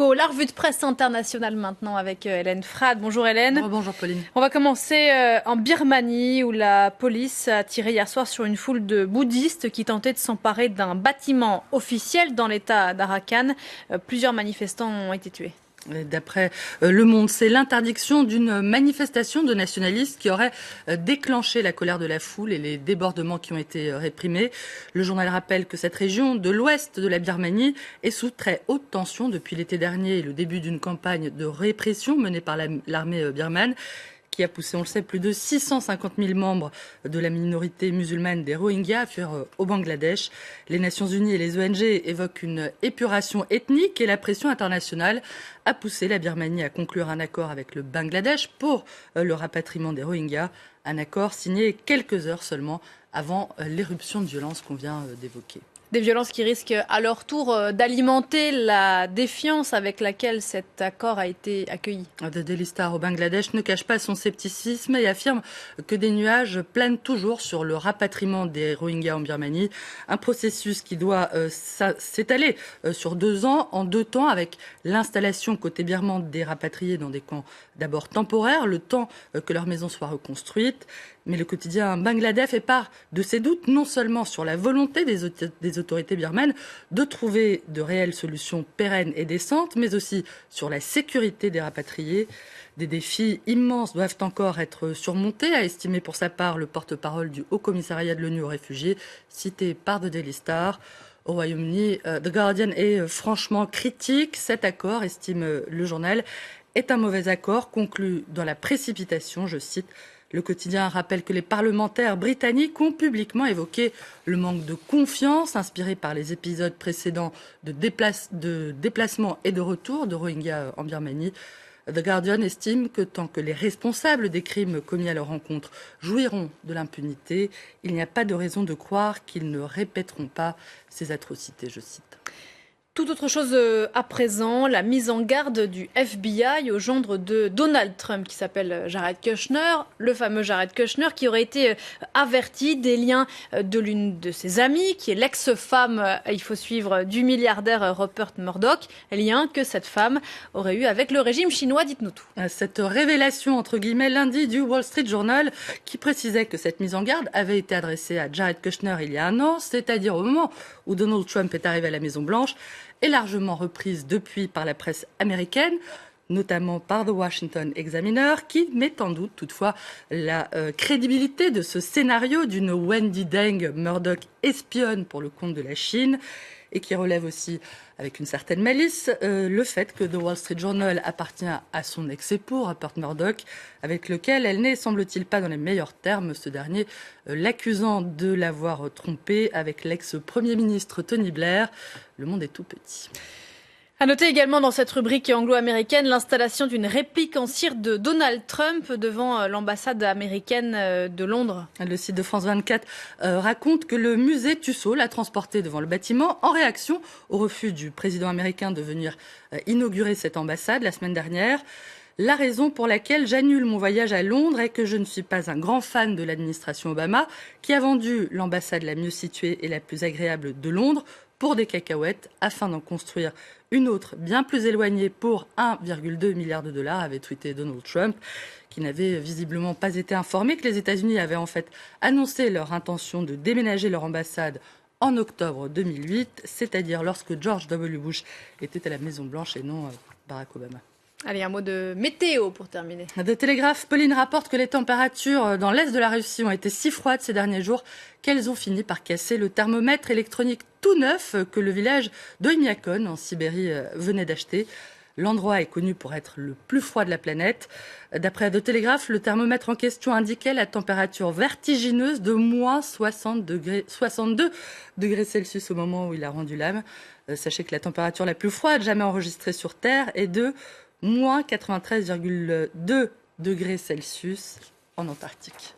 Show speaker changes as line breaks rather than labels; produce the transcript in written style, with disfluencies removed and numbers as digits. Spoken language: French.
Info, la revue de presse internationale maintenant avec Hélène Frade. Bonjour Hélène.
Bonjour Pauline.
On va commencer en Birmanie où la police a tiré hier soir sur une foule de bouddhistes qui tentaient de s'emparer d'un bâtiment officiel dans l'état d'Arakan. Plusieurs manifestants ont été tués.
D'après Le Monde, c'est l'interdiction d'une manifestation de nationalistes qui aurait déclenché la colère de la foule et les débordements qui ont été réprimés. Le journal rappelle que cette région de l'ouest de la Birmanie est sous très haute tension depuis l'été dernier et le début d'une campagne de répression menée par l'armée birmane, qui a poussé, on le sait, plus de 650 000 membres de la minorité musulmane des Rohingyas à fuir au Bangladesh. Les Nations Unies et les ONG évoquent une épuration ethnique et la pression internationale a poussé la Birmanie à conclure un accord avec le Bangladesh pour le rapatriement des Rohingyas. Un accord signé quelques heures seulement avant l'éruption de violence qu'on vient d'évoquer.
Des violences qui risquent à leur tour d'alimenter la défiance avec laquelle cet accord a été accueilli.
The Daily Star au Bangladesh ne cache pas son scepticisme et affirme que des nuages planent toujours sur le rapatriement des Rohingyas en Birmanie. Un processus qui doit s'étaler sur 2 ans, en 2 temps, avec l'installation côté birman des rapatriés dans des camps d'abord temporaires, le temps que leur maison soit reconstruite. Mais le quotidien Bangladesh fait part de ses doutes, non seulement sur la volonté des autorités birmanes de trouver de réelles solutions pérennes et décentes, mais aussi sur la sécurité des rapatriés. Des défis immenses doivent encore être surmontés, a estimé pour sa part le porte-parole du Haut-Commissariat de l'ONU aux réfugiés, cité par The Daily Star. Au Royaume-Uni, The Guardian est franchement critique. Cet accord, estime le journal, est un mauvais accord conclu dans la précipitation, je cite. Le quotidien rappelle que les parlementaires britanniques ont publiquement évoqué le manque de confiance inspiré par les épisodes précédents de déplacement et de retour de Rohingyas en Birmanie. The Guardian estime que tant que les responsables des crimes commis à leur encontre jouiront de l'impunité, il n'y a pas de raison de croire qu'ils ne répéteront pas ces atrocités, je cite.
Tout autre chose à présent, la mise en garde du FBI au gendre de Donald Trump qui s'appelle Jared Kushner, le fameux Jared Kushner qui aurait été averti des liens de l'une de ses amies qui est l'ex-femme, il faut suivre, du milliardaire Rupert Murdoch, liens que cette femme aurait eu avec le régime chinois. Dites-nous tout.
Cette révélation entre guillemets lundi du Wall Street Journal qui précisait que cette mise en garde avait été adressée à Jared Kushner il y a 1 an, c'est-à-dire au moment où Donald Trump est arrivé à la Maison-Blanche, est largement reprise depuis par la presse américaine, notamment par The Washington Examiner, qui met en doute toutefois la crédibilité de ce scénario d'une Wendi Deng Murdoch espionne pour le compte de la Chine, et qui relève aussi, avec une certaine malice, le fait que The Wall Street Journal appartient à son ex-époux, Rupert Murdoch, avec lequel elle n'est, semble-t-il, pas dans les meilleurs termes, ce dernier l'accusant de l'avoir trompé avec l'ex-premier ministre Tony Blair. Le monde est tout petit.
À noter également dans cette rubrique anglo-américaine l'installation d'une réplique en cire de Donald Trump devant l'ambassade américaine de Londres.
Le site de France 24 raconte que le musée Tussaud l'a transporté devant le bâtiment en réaction au refus du président américain de venir inaugurer cette ambassade la semaine dernière. La raison pour laquelle j'annule mon voyage à Londres est que je ne suis pas un grand fan de l'administration Obama qui a vendu l'ambassade la mieux située et la plus agréable de Londres pour des cacahuètes afin d'en construire une autre bien plus éloignée pour 1,2 milliard de dollars, avait tweeté Donald Trump, qui n'avait visiblement pas été informé que les États-Unis avaient en fait annoncé leur intention de déménager leur ambassade en octobre 2008, c'est-à-dire lorsque George W. Bush était à la Maison-Blanche et non Barack Obama.
Allez, un mot de météo pour terminer.
The Telegraph, Pauline rapporte que les températures dans l'est de la Russie ont été si froides ces derniers jours qu'elles ont fini par casser le thermomètre électronique tout neuf que le village d'Oymyakon en Sibérie venait d'acheter. L'endroit est connu pour être le plus froid de la planète. D'après The Telegraph, le thermomètre en question indiquait la température vertigineuse de moins 62 degrés Celsius au moment où il a rendu l'âme. Sachez que la température la plus froide jamais enregistrée sur Terre est de moins 93,2 degrés Celsius en Antarctique.